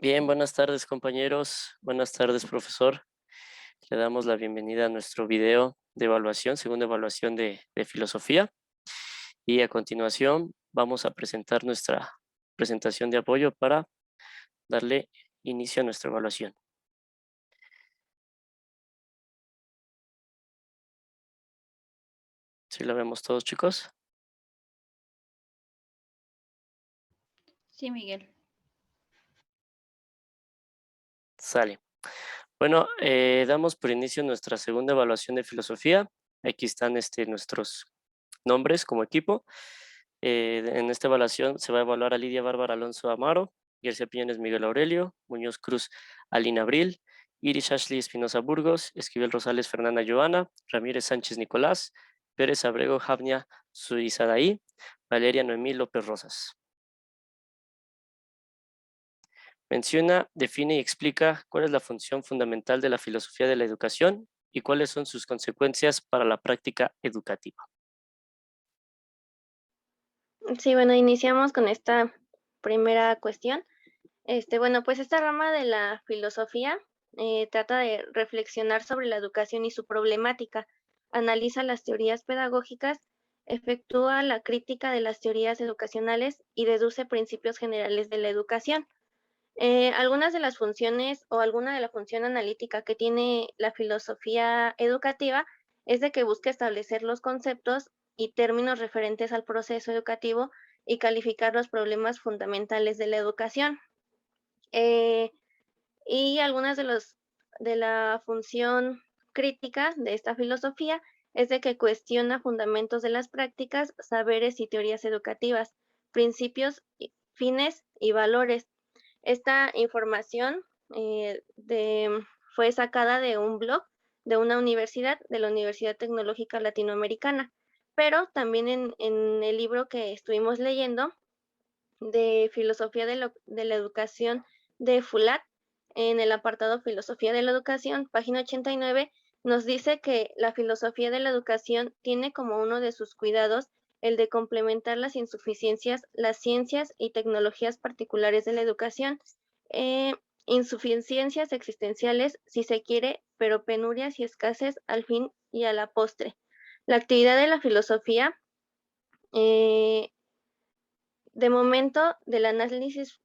Bien, buenas tardes compañeros, buenas tardes profesor. Le damos la bienvenida a nuestro video de evaluación, segunda evaluación de filosofía. Y a continuación vamos a presentar nuestra presentación de apoyo para darle inicio a nuestra evaluación. ¿Sí la vemos todos, chicos? Sí, Miguel. Sale. Bueno, damos por inicio nuestra segunda evaluación de filosofía. Aquí están nuestros nombres como equipo. En esta evaluación se va a evaluar a Lidia Bárbara Alonso Amaro, García Piñones Miguel Aurelio, Muñoz Cruz Alina Abril, Iris Ashley Espinosa Burgos, Esquivel Rosales Fernanda Joana, Ramírez Sánchez Nicolás, Pérez Abrego Javnia Suizadaí, Valeria Noemí López Rosas. Menciona, define y explica cuál es la función fundamental de la filosofía de la educación y cuáles son sus consecuencias para la práctica educativa. Sí, bueno, iniciamos con esta primera cuestión. Bueno, pues esta rama de la filosofía trata de reflexionar sobre la educación y su problemática, analiza las teorías pedagógicas, efectúa la crítica de las teorías educacionales y deduce principios generales de la educación. Algunas de las funciones o alguna de la función analítica que tiene la filosofía educativa es de que busca establecer los conceptos y términos referentes al proceso educativo y calificar los problemas fundamentales de la educación. Eh, y algunas de la función crítica de esta filosofía es de que cuestiona fundamentos de las prácticas, saberes y teorías educativas, principios, fines y valores. Esta información fue sacada de un blog de una universidad, de la Universidad Tecnológica Latinoamericana, pero también en el libro que estuvimos leyendo de Filosofía de la Educación de Fulat, en el apartado Filosofía de la Educación, página 89, nos dice que la filosofía de la educación tiene como uno de sus cuidados el de complementar las insuficiencias, las ciencias y tecnologías particulares de la educación, eh, insuficiencias existenciales, si se quiere, pero penurias y escasez al fin y a la postre. La actividad de la filosofía eh, de momento, del análisis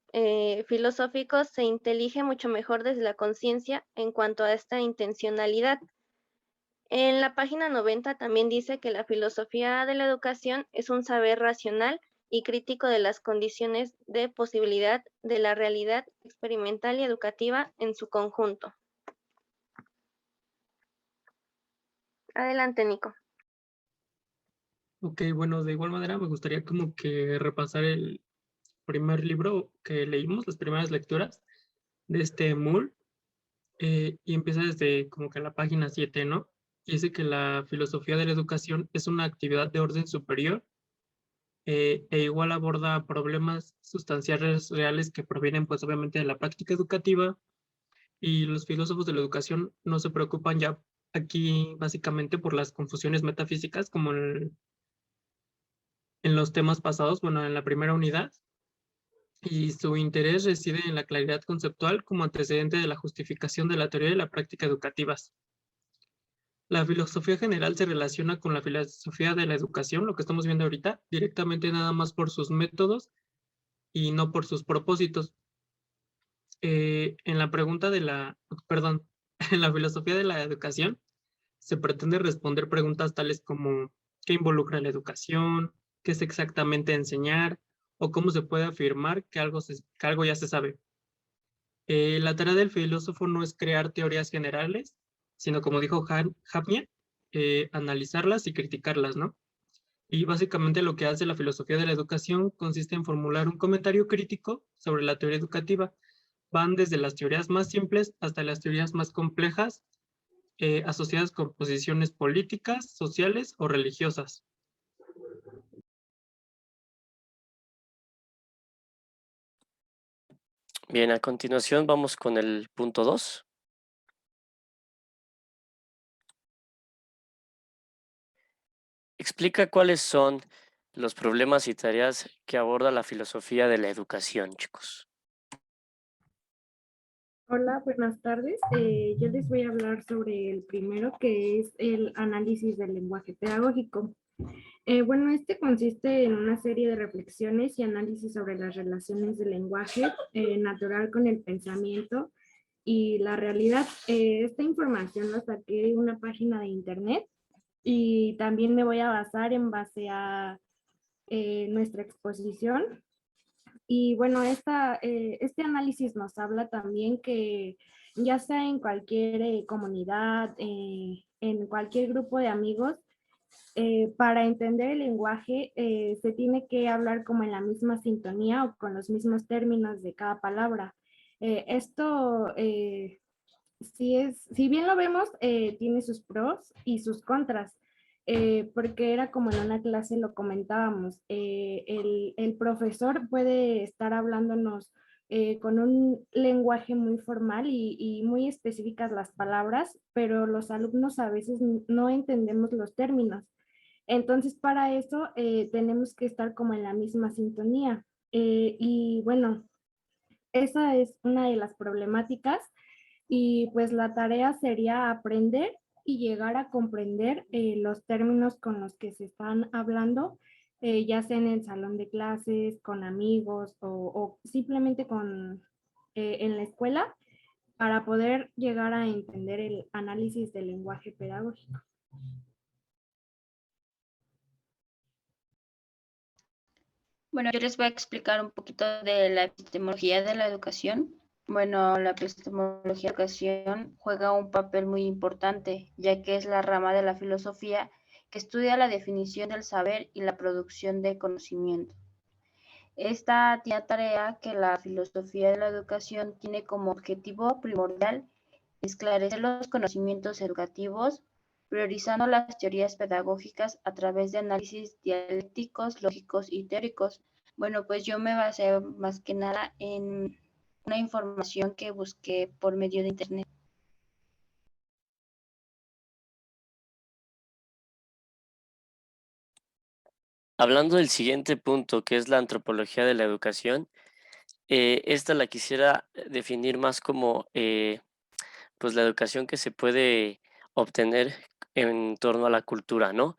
filosófico se intelige mucho mejor desde la conciencia en cuanto a esta intencionalidad. En la página 90 también dice que la filosofía de la educación es un saber racional y crítico de las condiciones de posibilidad de la realidad experimental y educativa en su conjunto. Adelante, Nico. Ok, bueno, de igual manera me gustaría como que repasar el primer libro que leímos, las primeras lecturas de este Moore, y empieza desde como que la página 7, ¿no? Y dice que la filosofía de la educación es una actividad de orden superior, e igual aborda problemas sustanciales reales que provienen pues obviamente de la práctica educativa, y los filósofos de la educación no se preocupan ya aquí básicamente por las confusiones metafísicas como en los temas pasados, bueno, en la primera unidad, y su interés reside en la claridad conceptual como antecedente de la justificación de la teoría y la práctica educativas. La filosofía general se relaciona con la filosofía de la educación, lo que estamos viendo ahorita, directamente nada más por sus métodos y no por sus propósitos. En la pregunta de perdón, en la filosofía de la educación se pretende responder preguntas tales como ¿qué involucra la educación? ¿Qué es exactamente enseñar? ¿O cómo se puede afirmar que que algo ya se sabe? La tarea del filósofo no es crear teorías generales, sino como dijo Hafnia, analizarlas y criticarlas, ¿no? Y básicamente lo que hace la filosofía de la educación consiste en formular un comentario crítico sobre la teoría educativa. Van desde las teorías más simples hasta las teorías más complejas, asociadas con posiciones políticas, sociales o religiosas. Bien, a continuación vamos con el punto 2. Explica cuáles son los problemas y tareas que aborda la filosofía de la educación, chicos. Hola, buenas tardes. Yo les voy a hablar sobre el primero, que es el análisis del lenguaje pedagógico. Bueno, este consiste en una serie de reflexiones y análisis sobre las relaciones del lenguaje natural con el pensamiento y la realidad. Esta información la saqué de una página de internet y también me voy a basar en base a nuestra exposición. Y bueno, este análisis nos habla también que ya sea en cualquier comunidad, en cualquier grupo de amigos, para entender el lenguaje se tiene que hablar como en la misma sintonía o con los mismos términos de cada palabra. Esto, si bien lo vemos, tiene sus pros y sus contras, porque era como en una clase lo comentábamos, el profesor puede estar hablándonos con un lenguaje muy formal y muy específicas las palabras, pero los alumnos a veces no entendemos los términos. Entonces, para eso tenemos que estar como en la misma sintonía. Y bueno, esa es una de las problemáticas y pues la tarea sería aprender y llegar a comprender los términos con los que se están hablando, ya sea en el salón de clases, con amigos o simplemente en la escuela, para poder llegar a entender el análisis del lenguaje pedagógico. Bueno, yo les voy a explicar un poquito de la epistemología de la educación. Bueno, la epistemología de la educación juega un papel muy importante, ya que es la rama de la filosofía que estudia la definición del saber y la producción de conocimiento. Esta tarea que la filosofía de la educación tiene como objetivo primordial esclarecer los conocimientos educativos, priorizando las teorías pedagógicas a través de análisis dialécticos, lógicos y teóricos. Bueno, pues yo me basé más que nada en una información que busqué por medio de internet. Hablando del siguiente punto, que es la antropología de la educación, esta la quisiera definir más como pues la educación que se puede obtener en torno a la cultura, ¿no?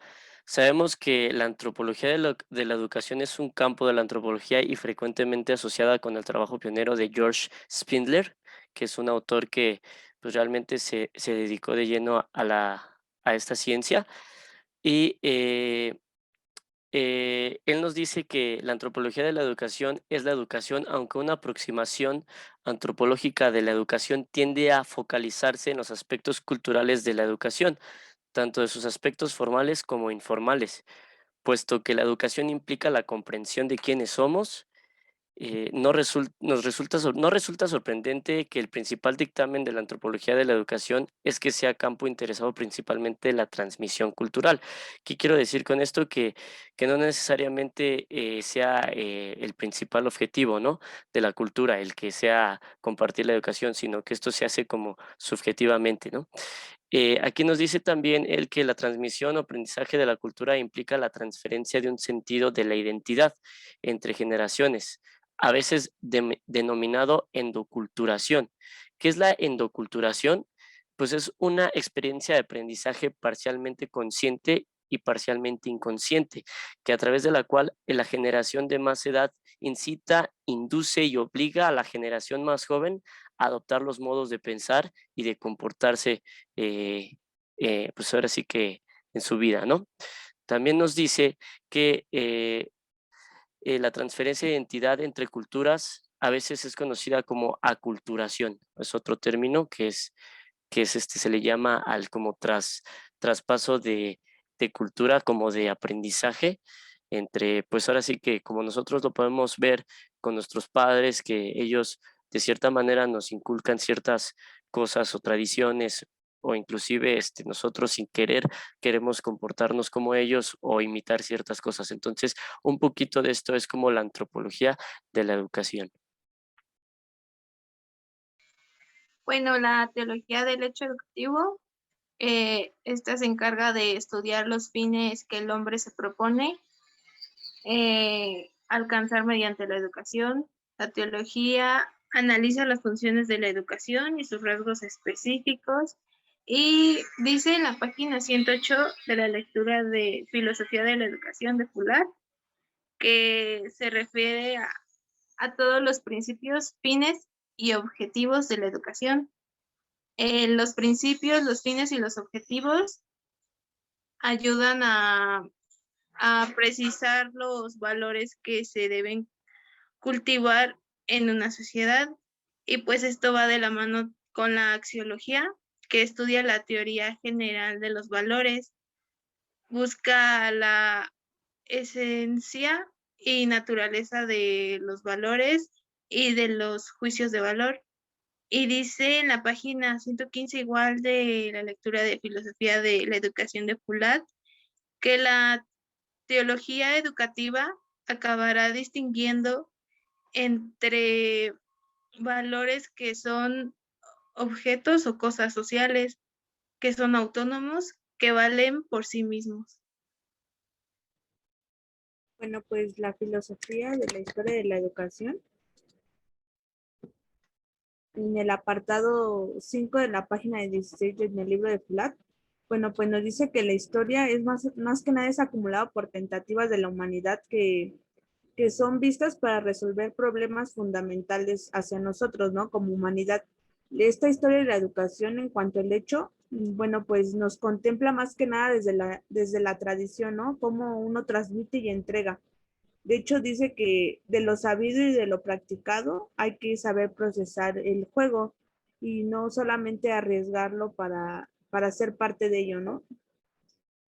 Sabemos que la antropología de la educación es un campo de la antropología y frecuentemente asociada con el trabajo pionero de George Spindler, que es un autor que pues, realmente se dedicó de lleno a esta ciencia. Y él nos dice que la antropología de la educación es la educación, aunque una aproximación antropológica de la educación tiende a focalizarse en los aspectos culturales de la educación, tanto de sus aspectos formales como informales, puesto que la educación implica la comprensión de quiénes somos. No resulta sorprendente que el principal dictamen de la antropología de la educación es que sea campo interesado principalmente en la transmisión cultural. ¿Qué quiero decir con esto? Que no necesariamente sea el principal objetivo, ¿no? De la cultura, el que sea compartir la educación, sino que esto se hace como subjetivamente, ¿no? Aquí nos dice también el que la transmisión o aprendizaje de la cultura implica la transferencia de un sentido de la identidad entre generaciones, a veces denominado endoculturación. ¿Qué es la endoculturación? Pues es una experiencia de aprendizaje parcialmente consciente y parcialmente inconsciente, que a través de la cual la generación de más edad incita, induce y obliga a la generación más joven a adoptar los modos de pensar y de comportarse, pues ahora sí que en su vida, ¿no? También nos dice que la transferencia de identidad entre culturas a veces es conocida como aculturación. Es otro término se le llama al como traspaso de cultura, como de aprendizaje entre, pues ahora sí que como nosotros lo podemos ver con nuestros padres, que ellos de cierta manera nos inculcan ciertas cosas o tradiciones o inclusive nosotros sin querer queremos comportarnos como ellos o imitar ciertas cosas. Entonces, un poquito de esto es como la antropología de la educación. Bueno, la teología del hecho educativo, esta se encarga de estudiar los fines que el hombre se propone alcanzar mediante la educación. La teología analiza las funciones de la educación y sus rasgos específicos. Y dice en la página 108 de la lectura de Filosofía de la Educación de Fuller que se refiere a todos los principios, fines y objetivos de la educación. Los principios, los fines y los objetivos ayudan a precisar los valores que se deben cultivar en una sociedad, y pues esto va de la mano con la axiología, que estudia la teoría general de los valores, busca la esencia y naturaleza de los valores y de los juicios de valor. Y dice en la página 115 igual de la lectura de Filosofía de la Educación de Fuller que la teología educativa acabará distinguiendo entre valores que son objetos o cosas sociales, que son autónomos, que valen por sí mismos. Bueno, pues la filosofía de la historia de la educación, en el apartado 5 de la página de 16 del libro de Fuller, bueno, pues nos dice que la historia es más que nada es acumulado por tentativas de la humanidad que son vistas para resolver problemas fundamentales hacia nosotros, ¿no? Como humanidad. Esta historia de la educación en cuanto al hecho, bueno, pues nos contempla más que nada desde la tradición, ¿no? Cómo uno transmite y entrega. De hecho, dice que de lo sabido y de lo practicado hay que saber procesar el juego y no solamente arriesgarlo para ser parte de ello, ¿no?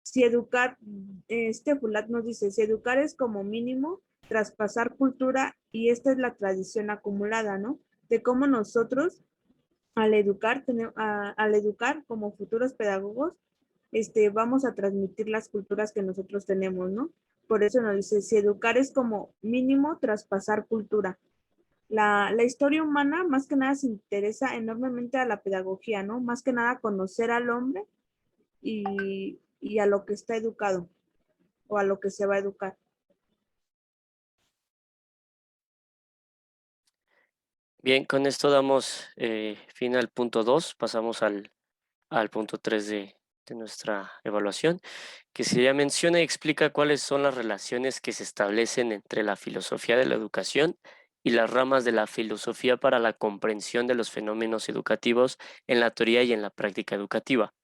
Si educar, Fuller nos dice, si educar es como mínimo traspasar cultura, y esta es la tradición acumulada, ¿no? De cómo nosotros al educar como futuros pedagogos, vamos a transmitir las culturas que nosotros tenemos, ¿no? Por eso nos dice, si educar es como mínimo traspasar cultura. La historia humana más que nada se interesa enormemente a la pedagogía, ¿no? Más que nada conocer al hombre y a lo que está educado o a lo que se va a educar. Bien, con esto damos fin al punto 2, pasamos al punto 3 de nuestra evaluación, que se ya menciona y explica cuáles son las relaciones que se establecen entre la filosofía de la educación y las ramas de la filosofía para la comprensión de los fenómenos educativos en la teoría y en la práctica educativa.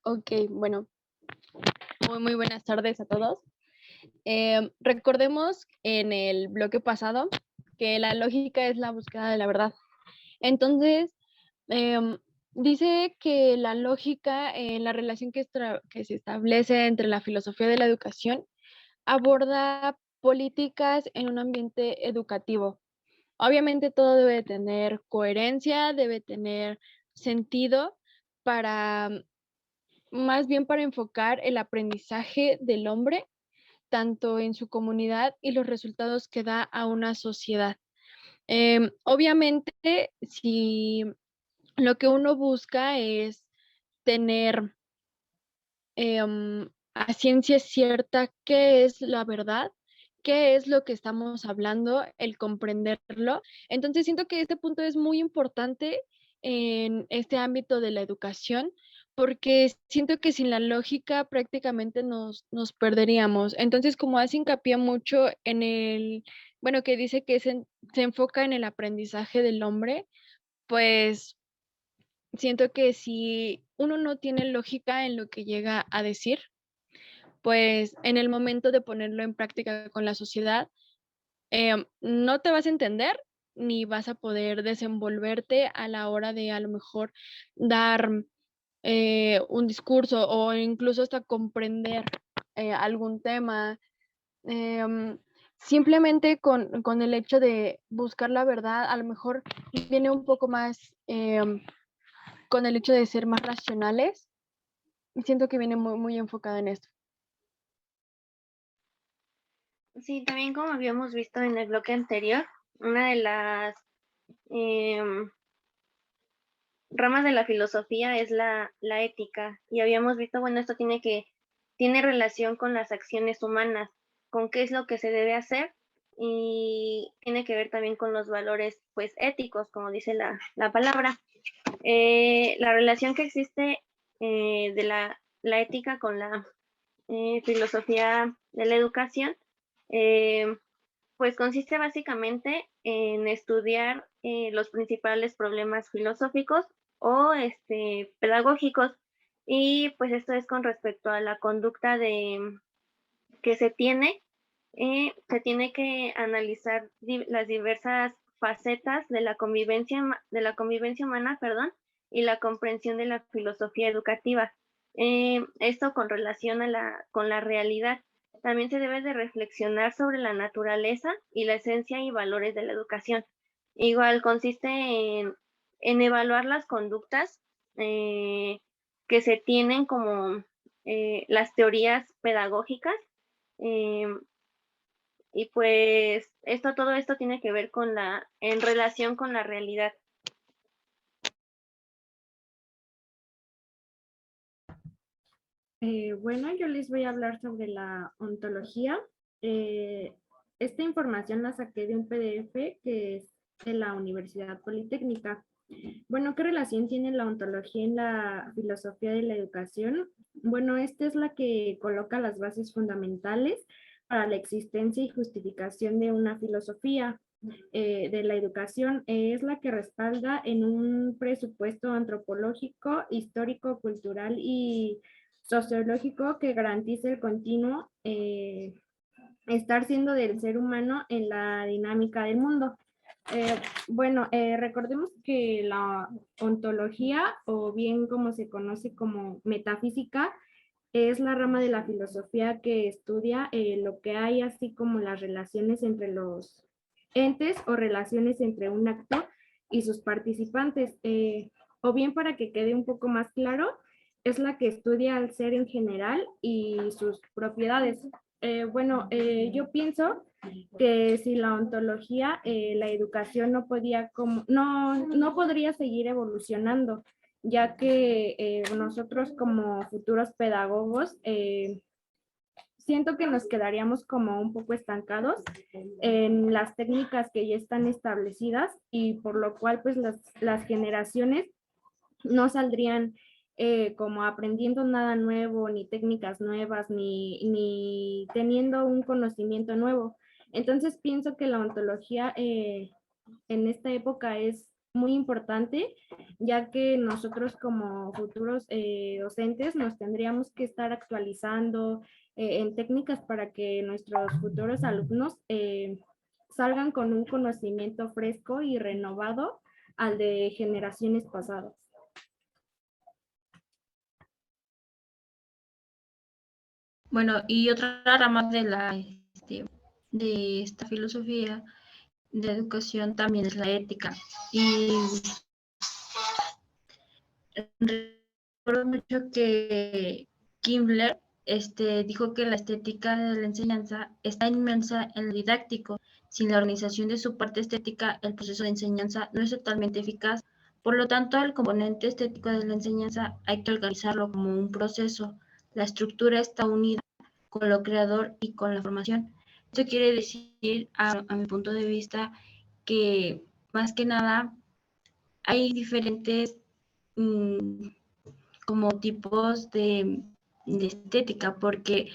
Ok, bueno, muy buenas tardes a todos. Recordemos en el bloque pasado que la lógica es la búsqueda de la verdad. Entonces, dice que la lógica, la relación que se establece entre la filosofía de la educación, aborda políticas en un ambiente educativo. Obviamente todo debe tener coherencia, debe tener sentido para, más bien para enfocar el aprendizaje del hombre, tanto en su comunidad y los resultados que da a una sociedad. Obviamente, si lo que uno busca es tener a ciencia cierta qué es la verdad, qué es lo que estamos hablando, el comprenderlo. Entonces siento que este punto es muy importante en este ámbito de la educación, porque siento que sin la lógica prácticamente nos perderíamos. Entonces, como hace hincapié mucho en bueno, que dice que se enfoca en el aprendizaje del hombre, pues siento que si uno no tiene lógica en lo que llega a decir, pues en el momento de ponerlo en práctica con la sociedad, no te vas a entender ni vas a poder desenvolverte a la hora de a lo mejor dar un discurso o incluso hasta comprender algún tema. Em, Simplemente con el hecho de buscar la verdad, a lo mejor viene un poco más con el hecho de ser más racionales. Siento que viene muy enfocada en esto. Sí, también como habíamos visto en el bloque anterior, una de las ramas de la filosofía es la ética. Y habíamos visto, bueno, esto tiene relación con las acciones humanas, con qué es lo que se debe hacer, y tiene que ver también con los valores pues éticos, como dice la palabra. La relación que existe de la ética con la filosofía de la educación, pues consiste básicamente en estudiar los principales problemas filosóficos o pedagógicos, y pues esto es con respecto a la conducta que se tiene que analizar las diversas facetas de la convivencia humana, perdón, y la comprensión de la filosofía educativa. Esto con relación con la realidad. También se debe de reflexionar sobre la naturaleza y la esencia y valores de la educación. Igual consiste en evaluar las conductas que se tienen como las teorías pedagógicas, em, y pues todo esto tiene que ver en relación con la realidad. Bueno, yo les voy a hablar sobre la ontología. Eh, Esta información la saqué de un PDF que es de la Universidad Politécnica. Bueno, ¿qué relación tiene la ontología en la filosofía de la educación? Bueno, esta es la que coloca las bases fundamentales para la existencia y justificación de una filosofía de la educación. Es la que respalda en un presupuesto antropológico, histórico, cultural y sociológico que garantice el continuo estar siendo del ser humano en la dinámica del mundo. Bueno, recordemos que la ontología, o bien como se conoce como metafísica, es la rama de la filosofía que estudia lo que hay, así como las relaciones entre los entes o relaciones entre un actor y sus participantes. O bien, para que quede un poco más claro, es la que estudia al ser en general y sus propiedades. Bueno, yo pienso que si la ontología, la educación no podría seguir evolucionando, ya que nosotros como futuros pedagogos siento que nos quedaríamos como un poco estancados en las técnicas que ya están establecidas, y por lo cual pues las generaciones no saldrían como aprendiendo nada nuevo, ni técnicas nuevas, ni teniendo un conocimiento nuevo. Entonces pienso que la ontología en esta época es muy importante, ya que nosotros como futuros docentes nos tendríamos que estar actualizando en técnicas para que nuestros futuros alumnos salgan con un conocimiento fresco y renovado al de generaciones pasadas. Bueno, y otra rama de esta filosofía de educación también es la ética. Y recuerdo mucho que Kimbler dijo que la estética de la enseñanza está inmersa en lo didáctico. Sin la organización de su parte estética, el proceso de enseñanza no es totalmente eficaz. Por lo tanto, el componente estético de la enseñanza hay que organizarlo como un proceso. La estructura está unida con lo creador y con la formación. Esto quiere decir, a mi punto de vista, que más que nada hay diferentes como tipos de estética, porque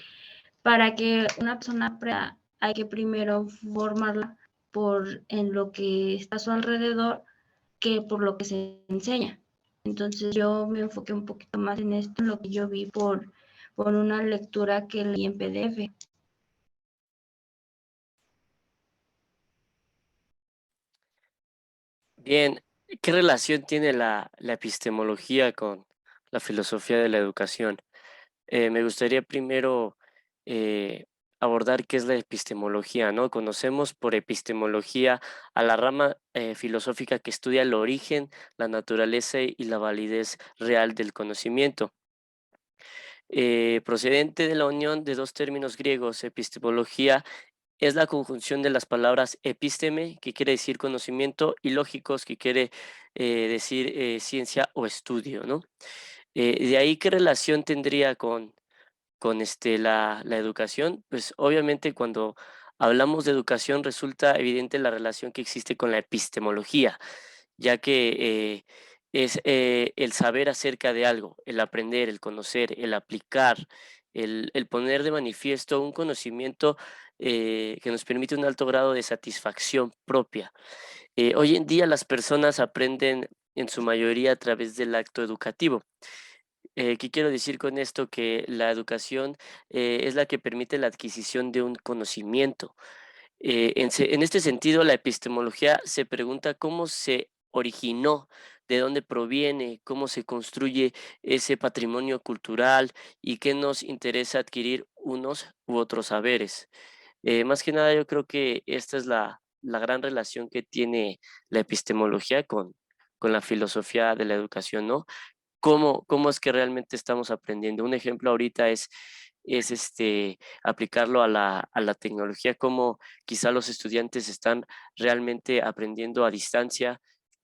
para que una persona aprenda hay que primero formarla en lo que está a su alrededor que por lo que se enseña. Entonces yo me enfoqué un poquito más en esto, en lo que yo vi por una lectura que leí en PDF. Bien, ¿qué relación tiene la epistemología con la filosofía de la educación? Me gustaría primero eh, abordar qué es la epistemología, ¿no? Conocemos por epistemología a la rama filosófica que estudia el origen, la naturaleza y la validez real del conocimiento. Procedente de la unión de dos términos griegos, epistemología es la conjunción de las palabras episteme, que quiere decir conocimiento, y lógicos, que quiere decir ciencia o estudio, ¿no? De ahí, ¿qué relación tendría la educación, pues obviamente cuando hablamos de educación resulta evidente la relación que existe con la epistemología, ya que es el saber acerca de algo, el aprender, el conocer, el aplicar, el poner de manifiesto un conocimiento que nos permite un alto grado de satisfacción propia. Hoy en día las personas aprenden en su mayoría a través del acto educativo. ¿Qué quiero decir con esto? Que la educación es la que permite la adquisición de un conocimiento. En este sentido, la epistemología se pregunta cómo se originó, de dónde proviene, cómo se construye ese patrimonio cultural y qué nos interesa adquirir unos u otros saberes. Más que nada, yo creo que esta es la gran relación que tiene la epistemología con la filosofía de la educación, ¿no? ¿Cómo es que realmente estamos aprendiendo? Un ejemplo ahorita es aplicarlo a la tecnología, cómo quizá los estudiantes están realmente aprendiendo a distancia,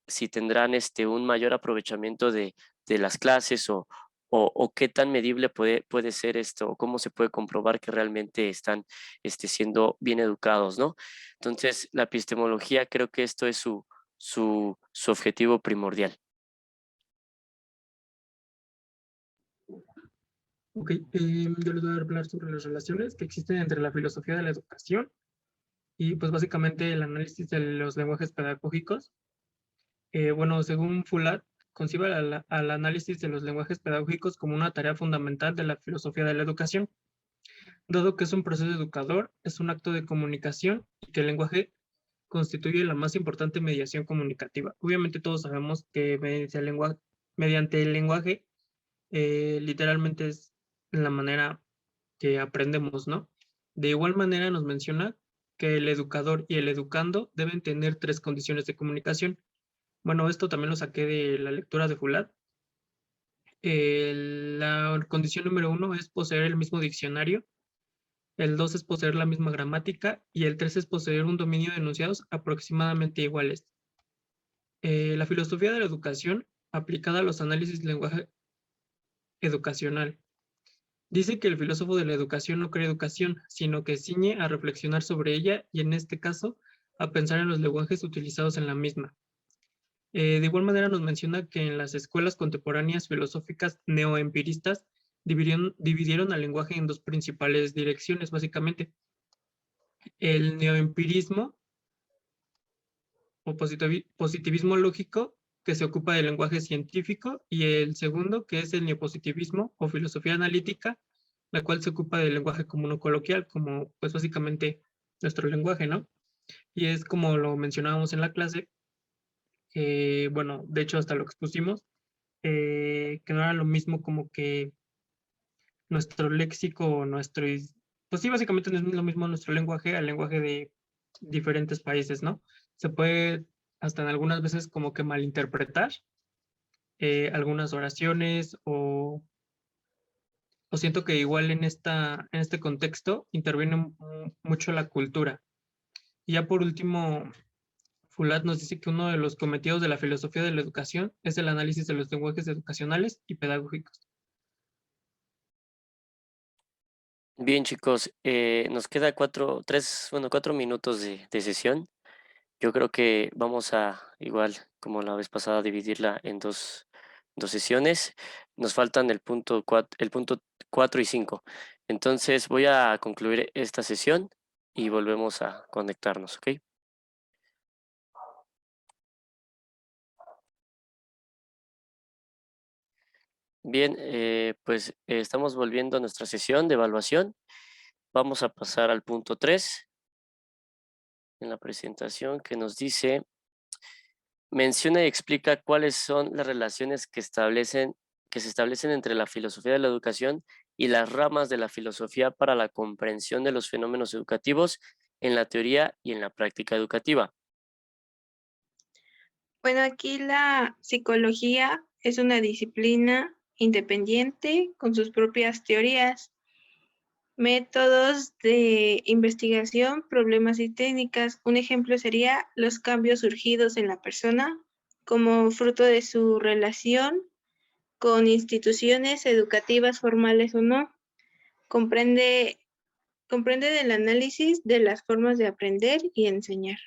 si tendrán un mayor aprovechamiento de las clases o qué tan medible puede ser esto, o cómo se puede comprobar que realmente están siendo bien educados, ¿no? Entonces, la epistemología creo que esto es su objetivo primordial. Ok, yo les voy a hablar sobre las relaciones que existen entre la filosofía de la educación y pues básicamente el análisis de los lenguajes pedagógicos. Bueno, según Fulat, concibe al análisis de los lenguajes pedagógicos como una tarea fundamental de la filosofía de la educación, dado que es un proceso educador, es un acto de comunicación y que el lenguaje constituye la más importante mediación comunicativa. Obviamente todos sabemos que mediante el lenguaje literalmente es la manera que aprendemos, ¿no? De igual manera nos menciona que el educador y el educando deben tener 3 condiciones de comunicación. Bueno, esto también lo saqué de la lectura de Fulat. La condición número 1 es poseer el mismo diccionario, el 2 es poseer la misma gramática y el 3 es poseer un dominio de enunciados aproximadamente iguales. La filosofía de la educación aplicada a los análisis de lenguaje educacional. Dice que el filósofo de la educación no crea educación, sino que ciñe a reflexionar sobre ella y en este caso a pensar en los lenguajes utilizados en la misma. De igual manera nos menciona que en las escuelas contemporáneas filosóficas neoempiristas dividieron al lenguaje en 2 principales direcciones, básicamente. El neoempirismo o positivismo lógico, que se ocupa del lenguaje científico, y el segundo, que es el neopositivismo o filosofía analítica, la cual se ocupa del lenguaje común o coloquial, como pues básicamente nuestro lenguaje, ¿no? Y es como lo mencionábamos en la clase, bueno, de hecho hasta lo expusimos, que no era lo mismo como que nuestro léxico, pues sí, básicamente no es lo mismo nuestro lenguaje al lenguaje de diferentes países, ¿no? Se puede hasta en algunas veces como que malinterpretar algunas oraciones o siento que igual en este contexto interviene mucho la cultura. Y ya por último, Fulat nos dice que uno de los cometidos de la filosofía de la educación es el análisis de los lenguajes educacionales y pedagógicos. Bien, chicos, nos queda 4 minutos de sesión. Yo creo que vamos a, igual como la vez pasada, dividirla en dos sesiones. Nos faltan el punto 4 y 5. Entonces voy a concluir esta sesión y volvemos a conectarnos, ¿ok? Bien, pues estamos volviendo a nuestra sesión de evaluación. Vamos a pasar al punto 3 en la presentación, que nos dice: menciona y explica cuáles son las relaciones que se establecen entre la filosofía de la educación y las ramas de la filosofía para la comprensión de los fenómenos educativos en la teoría y en la práctica educativa. Bueno, aquí la psicología es una disciplina independiente con sus propias teorías, métodos de investigación, problemas y técnicas. Un ejemplo sería los cambios surgidos en la persona como fruto de su relación con instituciones educativas formales o no. comprende del análisis de las formas de aprender y enseñar.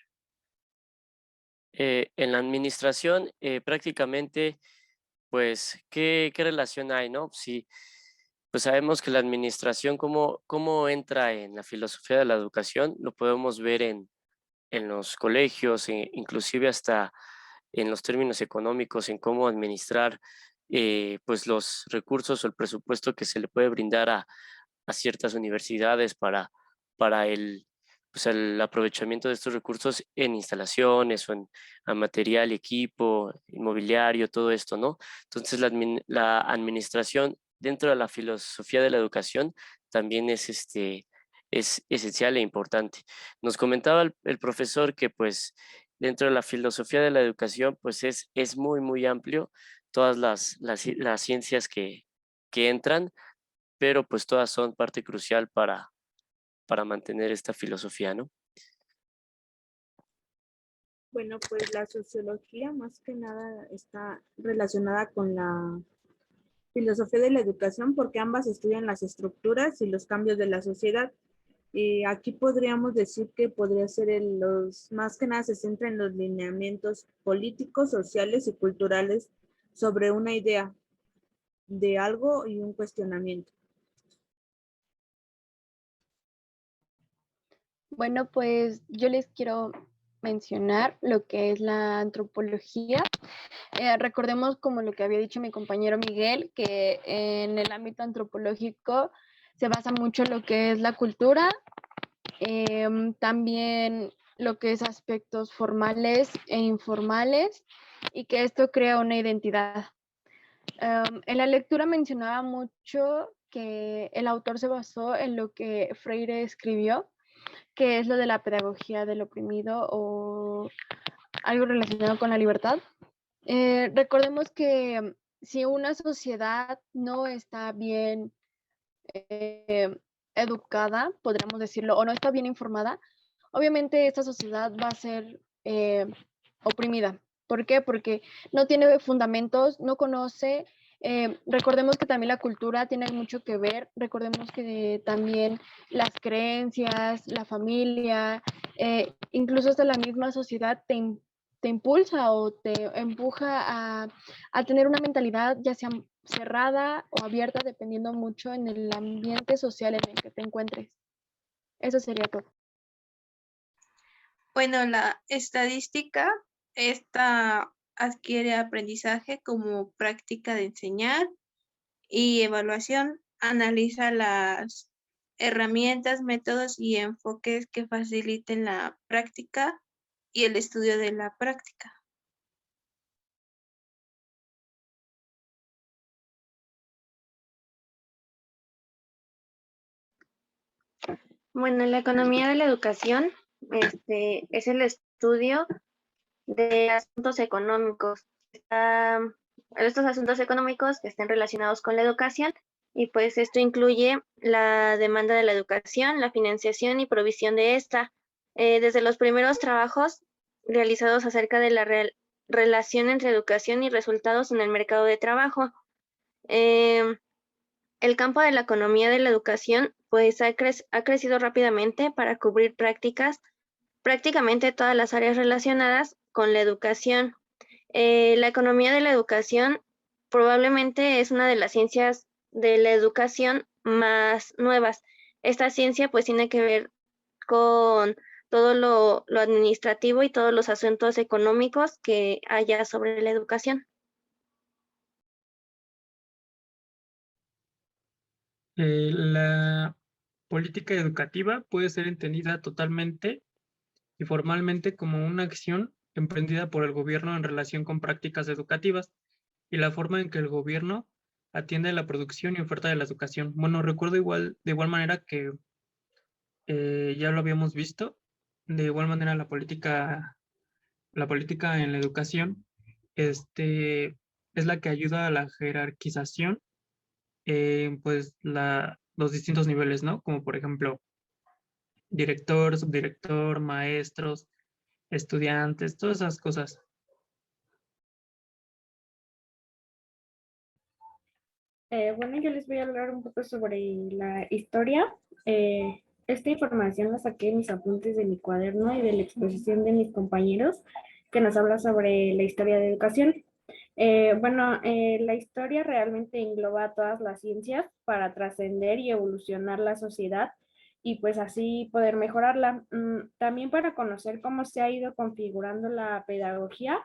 En la administración, prácticamente, pues, ¿qué relación hay, no? Sí, pues sabemos que la administración, cómo entra en la filosofía de la educación, lo podemos ver en los colegios, inclusive hasta en los términos económicos, en cómo administrar pues los recursos o el presupuesto que se le puede brindar a ciertas universidades para pues el aprovechamiento de estos recursos en instalaciones o en material, equipo, inmobiliario, todo esto, ¿no? Entonces la administración dentro de la filosofía de la educación también es esencial e importante. Nos comentaba el profesor que pues dentro de la filosofía de la educación pues es muy, muy amplio todas las ciencias que entran, pero pues todas son parte crucial para mantener esta filosofía, ¿no? Bueno, pues la sociología más que nada está relacionada con la filosofía de la educación porque ambas estudian las estructuras y los cambios de la sociedad. Y aquí podríamos decir que podría ser más que nada se centra en los lineamientos políticos, sociales y culturales sobre una idea de algo y un cuestionamiento. Bueno, pues yo les quiero mencionar lo que es la antropología. Recordemos, como lo que había dicho mi compañero Miguel, que en el ámbito antropológico se basa mucho en lo que es la cultura, también lo que es aspectos formales e informales, y que esto crea una identidad. En la lectura mencionaba mucho que el autor se basó en lo que Freire escribió, que es lo de la pedagogía del oprimido o algo relacionado con la libertad. Recordemos que si una sociedad no está bien educada, podríamos decirlo, o no está bien informada, obviamente esta sociedad va a ser oprimida. ¿Por qué? Porque no tiene fundamentos, no conoce. Recordemos que también la cultura tiene mucho que ver, recordemos que también las creencias, la familia, incluso hasta la misma sociedad te impulsa o te empuja a tener una mentalidad ya sea cerrada o abierta, dependiendo mucho en el ambiente social en el que te encuentres. Eso sería todo. Bueno, la estadística, esta adquiere aprendizaje como práctica de enseñar y evaluación, analiza las herramientas, métodos y enfoques que faciliten la práctica y el estudio de la práctica. Bueno, la economía de la educación es el estudio de asuntos económicos. Estos asuntos económicos que estén relacionados con la educación, y pues esto incluye la demanda de la educación, la financiación y provisión de esta. Desde los primeros trabajos realizados acerca de la relación entre educación y resultados en el mercado de trabajo. El campo de la economía de la educación pues ha crecido rápidamente para cubrir prácticamente todas las áreas relacionadas con la educación. La economía de la educación probablemente es una de las ciencias de la educación más nuevas. Esta ciencia pues tiene que ver con todo lo administrativo y todos los asuntos económicos que haya sobre la educación. La política educativa puede ser entendida totalmente y formalmente como una acción emprendida por el gobierno en relación con prácticas educativas y la forma en que el gobierno atiende la producción y oferta de la educación. Bueno, recuerdo de igual manera que ya lo habíamos visto, de igual manera la política en la educación es la que ayuda a la jerarquización pues los distintos niveles, ¿no? Como por ejemplo, director, subdirector, maestros, estudiantes, todas esas cosas. Bueno, yo les voy a hablar un poco sobre la historia. Esta información la saqué de mis apuntes de mi cuaderno y de la exposición de mis compañeros que nos habla sobre la historia de educación. La historia realmente engloba todas las ciencias para trascender y evolucionar la sociedad y pues así poder mejorarla. También para conocer cómo se ha ido configurando la pedagogía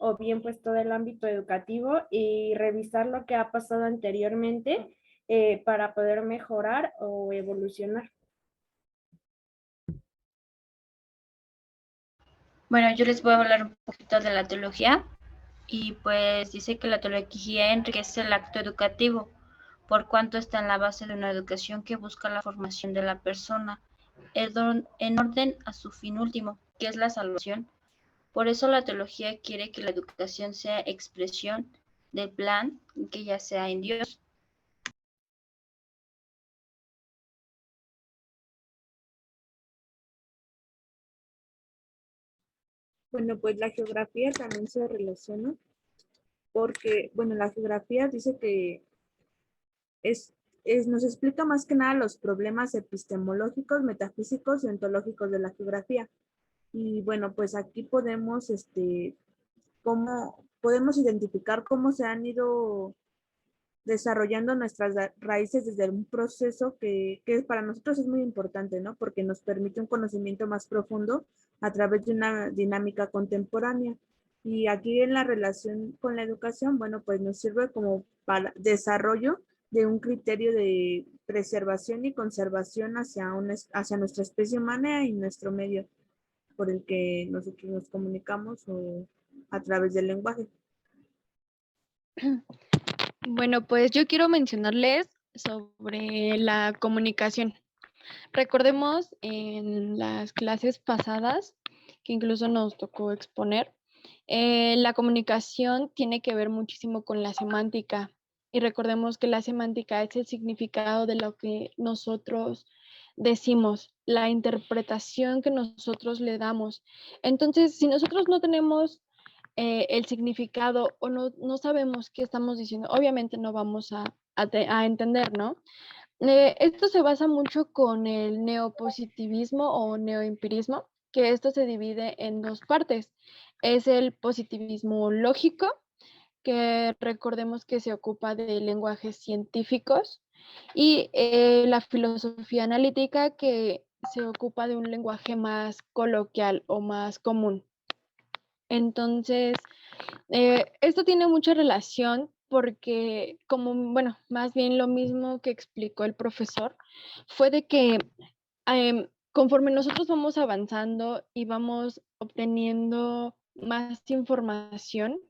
o bien pues todo el ámbito educativo y revisar lo que ha pasado anteriormente para poder mejorar o evolucionar. Bueno, yo les voy a hablar un poquito de la teología y pues dice que la teología enriquece el acto educativo por cuanto está en la base de una educación que busca la formación de la persona en orden a su fin último, que es la salvación. Por eso la teología quiere que la educación sea expresión del plan que ya sea en Dios. Bueno, pues la geografía también se relaciona porque, bueno, la geografía dice que nos explica más que nada los problemas epistemológicos, metafísicos y ontológicos de la geografía. Y bueno, pues aquí podemos, podemos identificar cómo se han ido desarrollando nuestras raíces desde un proceso que para nosotros es muy importante, ¿no? Porque nos permite un conocimiento más profundo a través de una dinámica contemporánea. Y aquí en la relación con la educación, bueno, pues nos sirve como para desarrollo de un criterio de preservación y conservación hacia nuestra especie humana y nuestro medio por el que nosotros nos comunicamos o a través del lenguaje. Bueno, pues yo quiero mencionarles sobre la comunicación. Recordemos en las clases pasadas, que incluso nos tocó exponer, la comunicación tiene que ver muchísimo con la semántica. Y recordemos que la semántica es el significado de lo que nosotros decimos, la interpretación que nosotros le damos. Entonces, si nosotros no tenemos el significado o no sabemos qué estamos diciendo, obviamente no vamos a entender, ¿no? Esto se basa mucho con el neopositivismo o neoempirismo, que esto se divide en dos partes. Es el positivismo lógico, que recordemos que se ocupa de lenguajes científicos, y la filosofía analítica, que se ocupa de un lenguaje más coloquial o más común. Entonces, esto tiene mucha relación porque, bueno, más bien lo mismo que explicó el profesor, fue de que conforme nosotros vamos avanzando y vamos obteniendo más información,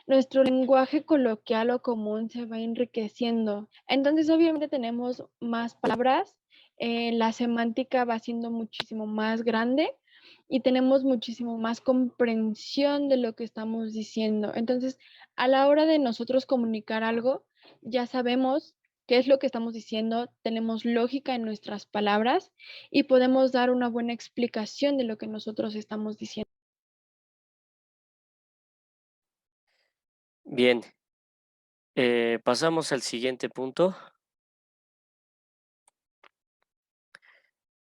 nuestro lenguaje coloquial o común se va enriqueciendo. Entonces, obviamente tenemos más palabras, la semántica va siendo muchísimo más grande y tenemos muchísimo más comprensión de lo que estamos diciendo. Entonces, a la hora de nosotros comunicar algo, ya sabemos qué es lo que estamos diciendo, tenemos lógica en nuestras palabras y podemos dar una buena explicación de lo que nosotros estamos diciendo. Bien, pasamos al siguiente punto.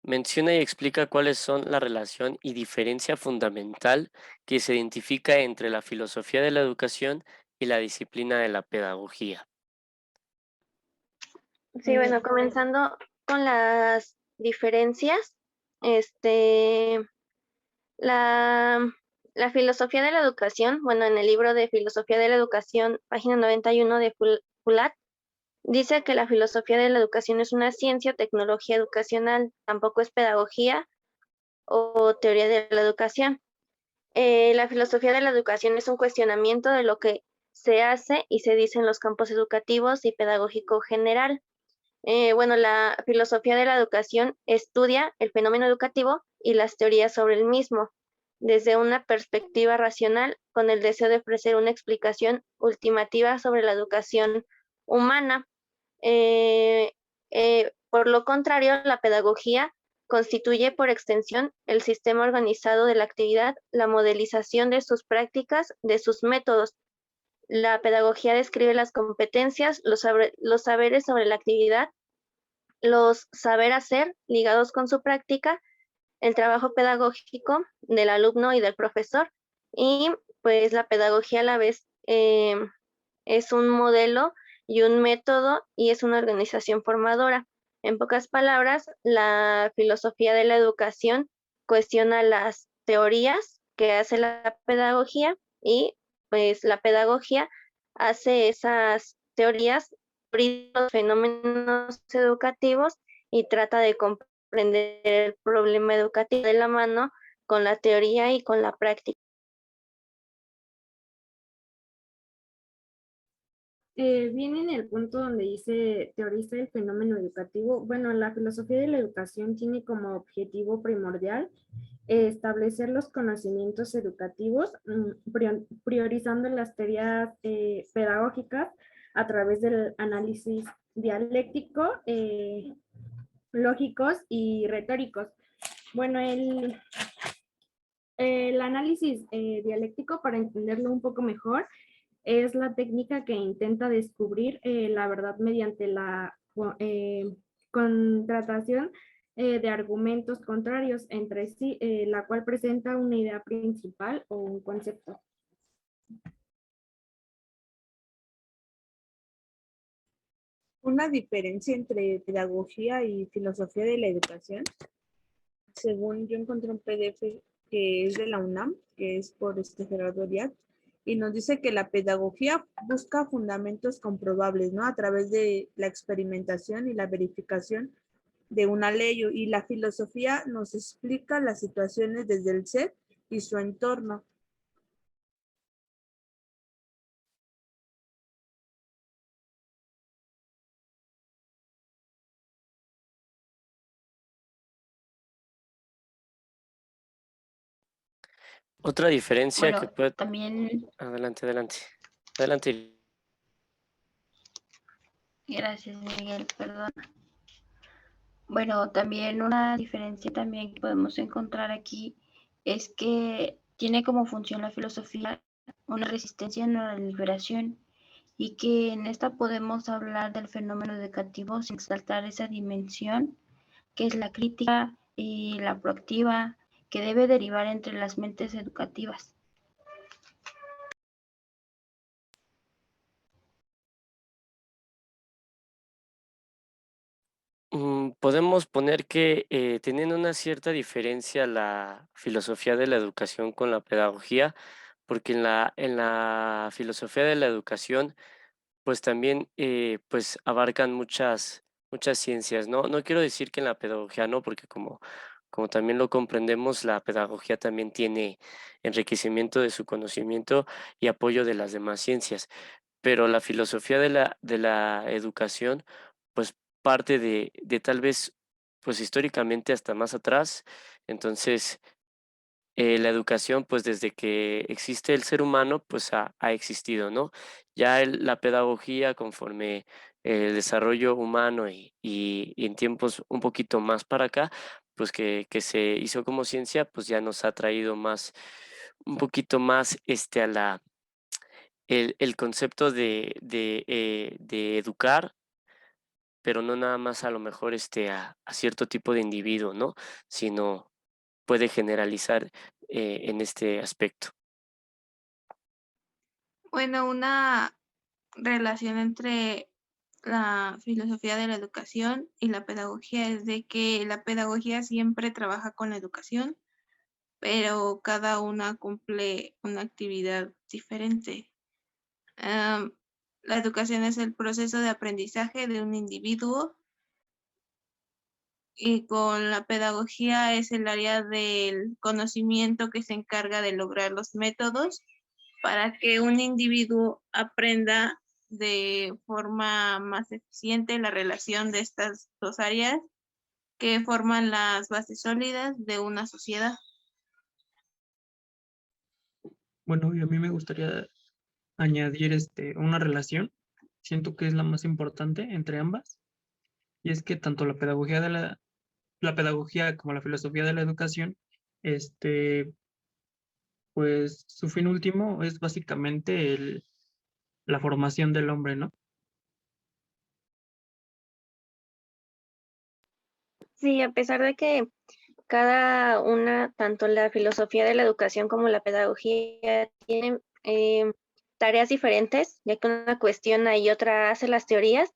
Menciona y explica cuáles son la relación y diferencia fundamental que se identifica entre la filosofía de la educación y la disciplina de la pedagogía. Sí, bueno, comenzando con las diferencias, la filosofía de la educación, bueno, en el libro de Filosofía de la Educación, página 91 de Fulat, dice que la filosofía de la educación es una ciencia o tecnología educacional, tampoco es pedagogía o teoría de la educación. La filosofía de la educación es un cuestionamiento de lo que se hace y se dice en los campos educativos y pedagógico general. Bueno, la filosofía de la educación estudia el fenómeno educativo y las teorías sobre el mismo desde una perspectiva racional con el deseo de ofrecer una explicación ultimativa sobre la educación humana. Por lo contrario, la pedagogía constituye por extensión el sistema organizado de la actividad, la modelización de sus prácticas, de sus métodos La pedagogía describe las competencias, los saberes sobre la actividad, los saber hacer ligados con su práctica, el trabajo pedagógico del alumno y del profesor, y pues la pedagogía a la vez es un modelo y un método y es una organización formadora. En pocas palabras, la filosofía de la educación cuestiona las teorías que hace la pedagogía y pues la pedagogía hace esas teorías, los fenómenos educativos y trata de comprender el problema educativo de la mano con la teoría y con la práctica. Viene en el punto donde dice teoriza el fenómeno educativo. Bueno, la filosofía de la educación tiene como objetivo primordial establecer los conocimientos educativos, priorizando las teorías pedagógicas a través del análisis dialéctico, lógicos y retóricos. Bueno, el análisis dialéctico, para entenderlo un poco mejor, es la técnica que intenta descubrir la verdad mediante la contratación de argumentos contrarios entre sí, la cual presenta una idea principal o un concepto. Una diferencia entre pedagogía y filosofía de la educación. Según yo encontré un PDF que es de la UNAM, que es por Gerardo Díaz, y nos dice que la pedagogía busca fundamentos comprobables, ¿no? A través de la experimentación y la verificación de una ley, y la filosofía nos explica las situaciones desde el ser y su entorno. Otra diferencia que Bueno, puede... también, Adelante, adelante. Adelante. gracias Miguel, perdón. Bueno, también una diferencia también que podemos encontrar aquí es que tiene como función la filosofía una resistencia a la liberación y que en esta podemos hablar del fenómeno educativo sin exaltar esa dimensión que es la crítica y la proactiva que debe derivar entre las mentes educativas. Podemos poner que teniendo una cierta diferencia la filosofía de la educación con la pedagogía, porque en la filosofía de la educación, pues también pues abarcan muchas ciencias, ¿no? No quiero decir que en la pedagogía no, porque como también lo comprendemos, la pedagogía también tiene enriquecimiento de su conocimiento y apoyo de las demás ciencias, pero la filosofía de la educación, pues parte de tal vez, pues históricamente hasta más atrás. Entonces, la educación, pues desde que existe el ser humano, pues ha existido, ¿no? Ya la pedagogía, conforme el desarrollo humano y en tiempos un poquito más para acá, pues que se hizo como ciencia, pues ya nos ha traído más, un poquito más el concepto de educar, pero no nada más a lo mejor a cierto tipo de individuo, ¿no? Sino puede generalizar en este aspecto. Bueno, una relación entre la filosofía de la educación y la pedagogía es de que la pedagogía siempre trabaja con la educación, pero cada una cumple una actividad diferente. La educación es el proceso de aprendizaje de un individuo y con la pedagogía es el área del conocimiento que se encarga de lograr los métodos para que un individuo aprenda de forma más eficiente la relación de estas dos áreas que forman las bases sólidas de una sociedad. Bueno, y a mí me gustaría añadir una relación, siento que es la más importante entre ambas, y es que tanto la pedagogía la pedagogía como la filosofía de la educación, pues su fin último es básicamente la formación del hombre, ¿no? Sí, a pesar de que cada una, tanto la filosofía de la educación como la pedagogía, tienen tareas diferentes, ya que una cuestiona y otra hace las teorías,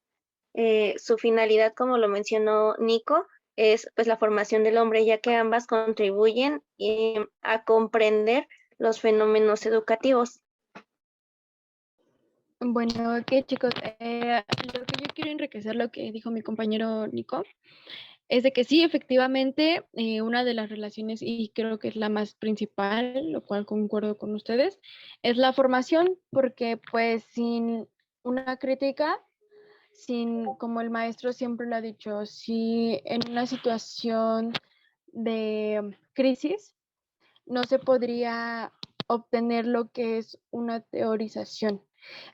su finalidad, como lo mencionó Nico, es pues la formación del hombre, ya que ambas contribuyen a comprender los fenómenos educativos. Bueno, ok chicos, lo que yo quiero enriquecer lo que dijo mi compañero Nico es de que sí, efectivamente, una de las relaciones, y creo que es la más principal, lo cual concuerdo con ustedes, es la formación, porque pues sin una crítica, sin, como el maestro siempre lo ha dicho, si en una situación de crisis no se podría obtener lo que es una teorización.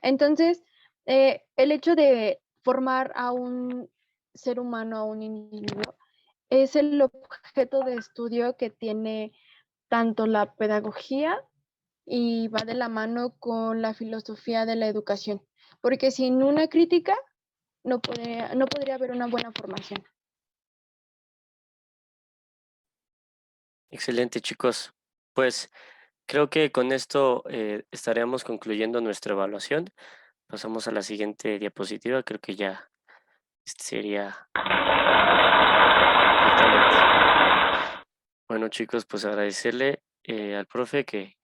Entonces, el hecho de formar a un ser humano, a un individuo, es el objeto de estudio que tiene tanto la pedagogía y va de la mano con la filosofía de la educación, porque sin una crítica no podría haber una buena formación. Excelente, chicos. Pues creo que con esto estaríamos concluyendo nuestra evaluación. Pasamos a la siguiente diapositiva. Creo que ya sería exactamente. Bueno, chicos, pues agradecerle al profe que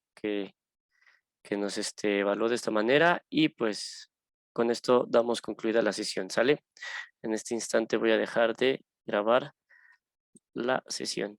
nos evaluó de esta manera y pues con esto damos concluida la sesión, ¿sale? En este instante voy a dejar de grabar la sesión.